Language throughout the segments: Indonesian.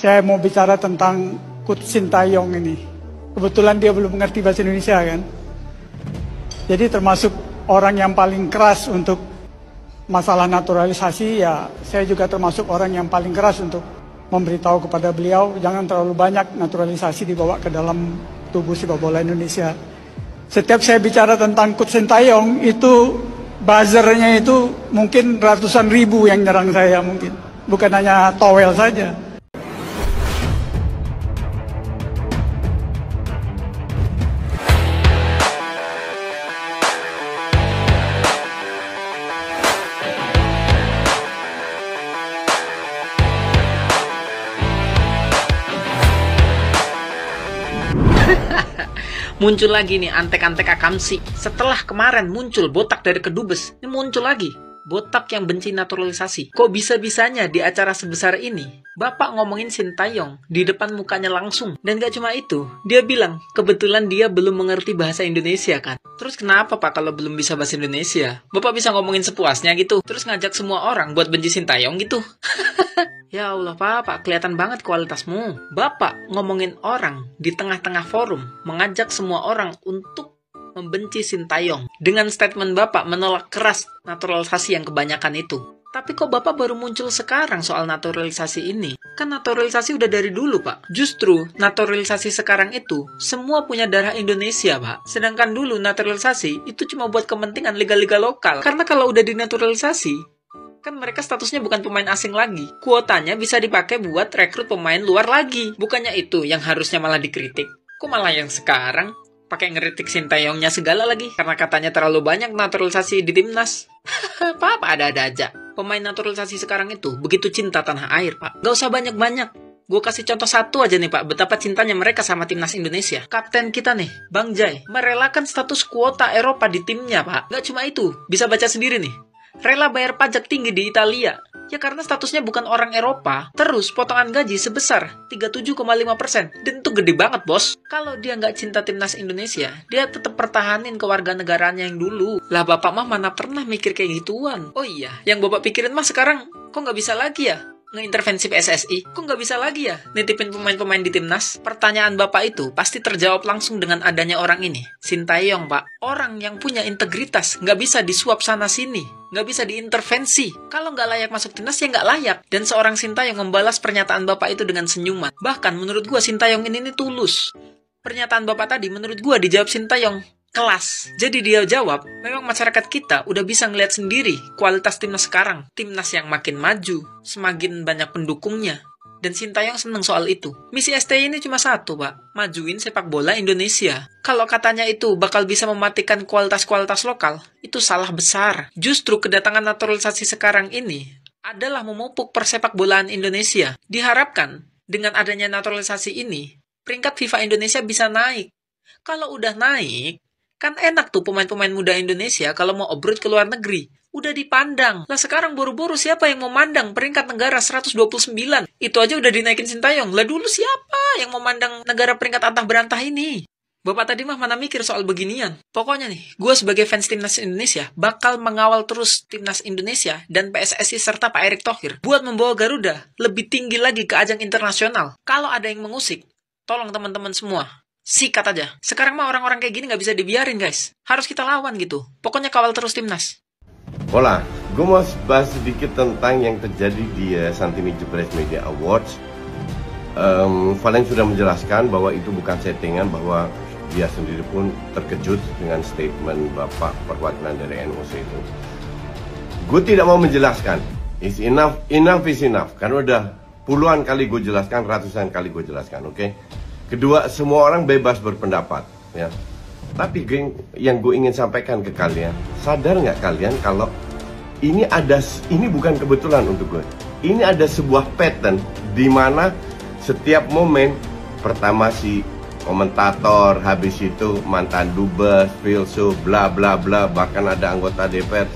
Saya mau bicara tentang Coach Sintayong ini. Kebetulan dia belum mengerti bahasa Indonesia kan. Jadi termasuk orang yang paling keras untuk masalah naturalisasi, ya saya juga termasuk orang yang paling keras untuk memberitahu kepada beliau jangan terlalu banyak naturalisasi dibawa ke dalam tubuh sepak bola Indonesia. Setiap saya bicara tentang Coach Sintayong itu buzzernya itu mungkin ratusan ribu yang nyerang saya mungkin. Bukan hanya towel saja. Muncul lagi nih antek-antek akamsi. Setelah kemarin muncul botak dari kedubes, ini muncul lagi botak yang benci naturalisasi. Kok bisa-bisanya di acara sebesar ini Bapak ngomongin Sintayong di depan mukanya langsung. Dan gak cuma itu, dia bilang kebetulan dia belum mengerti bahasa Indonesia kan. Terus kenapa Pak kalau belum bisa bahasa Indonesia? Bapak bisa ngomongin sepuasnya gitu, terus ngajak semua orang buat benci Sintayong gitu. Ya Allah Pak, kelihatan banget kualitasmu. Bapak ngomongin orang di tengah-tengah forum, mengajak semua orang untuk membenci Sintayong. Dengan statement Bapak menolak keras naturalisasi yang kebanyakan itu. Tapi kok Bapak baru muncul sekarang soal naturalisasi ini? Kan naturalisasi udah dari dulu Pak. Justru naturalisasi sekarang itu semua punya darah Indonesia Pak. Sedangkan dulu naturalisasi itu cuma buat kepentingan liga-liga lokal. Karena kalau udah dinaturalisasi, kan mereka statusnya bukan pemain asing lagi. Kuotanya bisa dipakai buat rekrut pemain luar lagi. Bukannya itu yang harusnya malah dikritik. Kok malah yang sekarang pakai ngeritik Sintayongnya segala lagi? Karena katanya terlalu banyak naturalisasi di timnas. Apa ada-ada aja. Pemain naturalisasi sekarang itu begitu cinta tanah air Pak. Gak usah banyak-banyak. Gue kasih contoh satu aja nih Pak, betapa cintanya mereka sama timnas Indonesia. Kapten kita nih, Bang Jai, merelakan status kuota Eropa di timnya Pak. Gak cuma itu, bisa baca sendiri nih. Rela bayar pajak tinggi di Italia. Ya karena statusnya bukan orang Eropa. Terus potongan gaji sebesar 37,5%. Dan itu gede banget bos. Kalau dia nggak cinta timnas Indonesia, dia tetap pertahanin kewarganegaraannya yang dulu. Lah bapak mah mana pernah mikir kayak gituan. Oh iya, yang bapak pikirin mah sekarang kok nggak bisa lagi ya ngeintervensi PSSI? Kok nggak bisa lagi ya nitipin pemain-pemain di timnas? Pertanyaan bapak itu pasti terjawab langsung dengan adanya orang ini, Sintayong Pak. Orang yang punya integritas, nggak bisa disuap sana-sini, nggak bisa diintervensi. Kalau nggak layak masuk timnas ya nggak layak. Dan seorang Sintayong membalas pernyataan bapak itu dengan senyuman. Bahkan menurut gua Sintayong ini tulus. Pernyataan bapak tadi menurut gua dijawab Sintayong kelas. Jadi dia jawab, memang masyarakat kita udah bisa ngeliat sendiri kualitas timnas sekarang. Timnas yang makin maju, semakin banyak pendukungnya. Dan Sintayong seneng soal itu. Misi STY ini cuma satu, Pak. Majuin sepak bola Indonesia. Kalau katanya itu bakal bisa mematikan kualitas-kualitas lokal, itu salah besar. Justru kedatangan naturalisasi sekarang ini adalah memupuk persepak bolaan Indonesia. Diharapkan, dengan adanya naturalisasi ini, peringkat FIFA Indonesia bisa naik. Kalau udah naik, kan enak tuh pemain-pemain muda Indonesia kalau mau abroad ke luar negeri. Udah dipandang. Lah sekarang buru-buru siapa yang mau mandang peringkat negara 129? Itu aja udah dinaikin Sintayong. Lah dulu siapa yang mau mandang negara peringkat antah berantah ini? Bapak tadi mah mana mikir soal beginian. Pokoknya nih, gue sebagai fans timnas Indonesia bakal mengawal terus timnas Indonesia dan PSSI serta Pak Erick Thohir buat membawa Garuda lebih tinggi lagi ke ajang internasional. Kalau ada yang mengusik, tolong teman-teman semua sikat aja. Sekarang mah orang-orang kayak gini nggak bisa dibiarin guys. Harus kita lawan gitu. Pokoknya kawal terus timnas. Hola, gue mau bahas sedikit tentang yang terjadi di Santini Jepres Media Awards. Valen sudah menjelaskan bahwa itu bukan settingan, bahwa dia sendiri pun terkejut dengan statement Bapak perwakilan dari NOC itu. Gue tidak mau menjelaskan. It's enough is enough. Karena udah puluhan kali gue jelaskan, ratusan kali gue jelaskan, oke? Kedua, semua orang bebas berpendapat, ya. Tapi yang gue ingin sampaikan ke kalian, sadar nggak kalian kalau ini bukan kebetulan untuk gue. Ini ada sebuah pattern di mana setiap momen pertama si komentator, habis itu mantan dubes, filsuf, bla bla bla, bahkan ada anggota DPR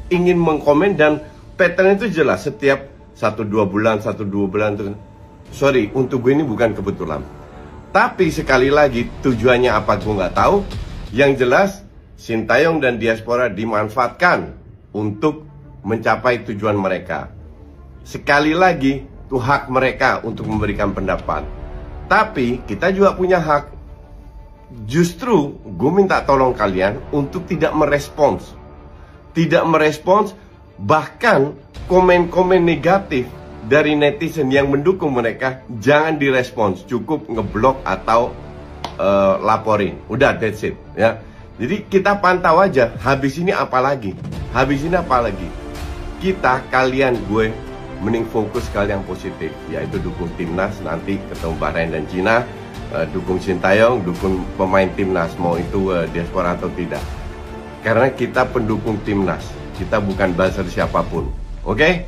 ingin mengkomen dan pattern itu jelas setiap 1-2 bulan tuh. Sorry, untuk gue ini bukan kebetulan. Tapi sekali lagi tujuannya apa gue nggak tahu. Yang jelas Sintayong dan diaspora dimanfaatkan untuk mencapai tujuan mereka. Sekali lagi Itu hak mereka untuk memberikan pendapat. Tapi kita juga punya hak. Justru gue minta tolong kalian untuk tidak merespons. Tidak merespons, bahkan komen-komen negatif dari netizen yang mendukung mereka jangan direspons. Cukup ngeblok atau laporin. Udah, that's it ya. Jadi kita pantau aja, habis ini apa lagi? Habis ini apa lagi? Kita, kalian, gue mending fokus ke hal yang positif, yaitu dukung timnas nanti ketemu Bahrain dan Cina, dukung Sintayong, dukung pemain timnas, mau itu diaspora atau tidak. Karena kita pendukung timnas, kita bukan buzzer siapapun. Oke?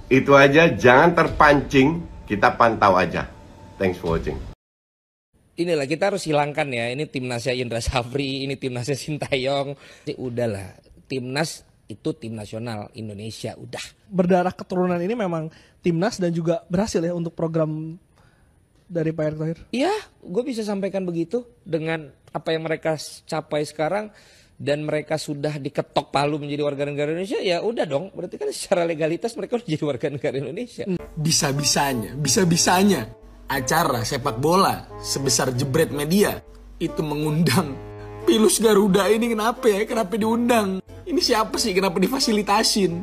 Itu aja, jangan terpancing, kita pantau aja. Thanks for watching. Inilah kita harus hilangkan ya, ini timnasnya Indra Safri, ini timnasnya Sintayong. Udahlah, timnas itu tim nasional Indonesia, udah. Berdarah keturunan ini memang timnas dan juga berhasil ya untuk program dari Pak Erick Thohir. Iya, gue bisa sampaikan begitu dengan apa yang mereka capai sekarang dan mereka sudah diketok palu menjadi warga negara Indonesia, ya udah dong. Berarti kan secara legalitas mereka udah jadi warga negara Indonesia. Bisa-bisanya acara sepak bola sebesar Jebret Media itu mengundang Pilus Garuda ini kenapa diundang? Ini siapa sih, kenapa difasilitasin?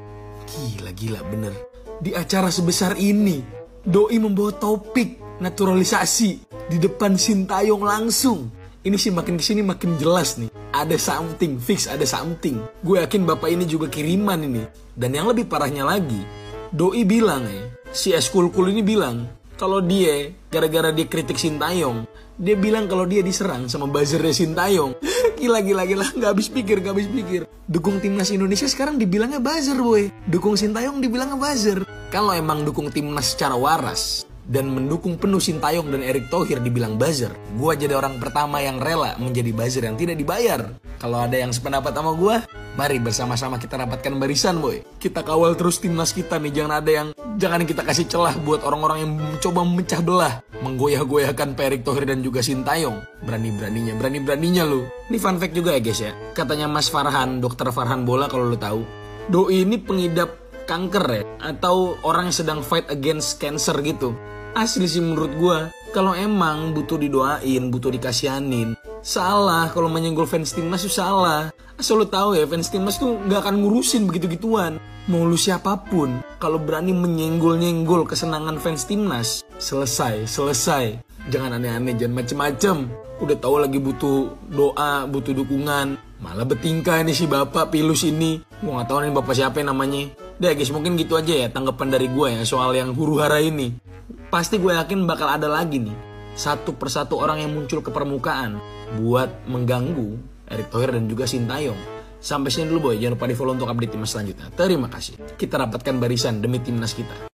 Gila bener. Di acara sebesar ini Doi membawa topik naturalisasi di depan Sintayong langsung. Ini sih makin kesini makin jelas nih. Ada something, fix ada something. Gue yakin bapak ini juga kiriman ini. Dan yang lebih parahnya lagi, Doi bilang si Eskul-kul ini bilang kalau dia, gara-gara dia kritik Sintayong, dia bilang kalau dia diserang sama buzzernya Sintayong. Gila, gak habis pikir. Dukung timnas Indonesia sekarang dibilangnya buzzer, boy. Dukung Sintayong dibilangnya buzzer. Kalau emang dukung timnas secara waras dan mendukung penuh Sintayong dan Erick Thohir dibilang buzzer, gue jadi orang pertama yang rela menjadi buzzer yang tidak dibayar. Kalau ada yang sependapat sama gue, mari bersama-sama kita rapatkan barisan, boy. Kita kawal terus timnas kita nih. Jangan kita kasih celah buat orang-orang yang mencoba memecah belah, menggoyah-goyahkan Erick Thohir dan juga Sintayong. Berani-beraninya lu. Ini fun fact juga ya guys ya. Katanya Mas Farhan, dokter Farhan Bola kalau lu tahu, Doi ini pengidap kanker ya, atau orang yang sedang fight against cancer gitu. Asli sih menurut gue, kalau emang butuh didoain, butuh dikasihanin, salah kalau menyenggol fans timnas itu salah. Asal lu tahu ya, fans timnas tuh gak akan ngurusin begitu-gituan. Mau lu siapapun, kalau berani menyenggol-nyenggol kesenangan fans timnas, selesai. Jangan aneh-aneh, jangan macem-macem. Udah tahu lagi butuh doa, butuh dukungan, malah bertingkah nih si bapak Pilus ini. Gua gak tahu nih bapak siapa namanya. Udah guys, mungkin gitu aja ya tanggapan dari gue ya soal yang huru-hara ini. Pasti gue yakin bakal ada lagi nih satu persatu orang yang muncul ke permukaan buat mengganggu Erick Thohir dan juga Sintayong. Sampai sini dulu boy, jangan lupa di follow untuk update timnas selanjutnya. Terima kasih. Kita rapatkan barisan demi timnas kita.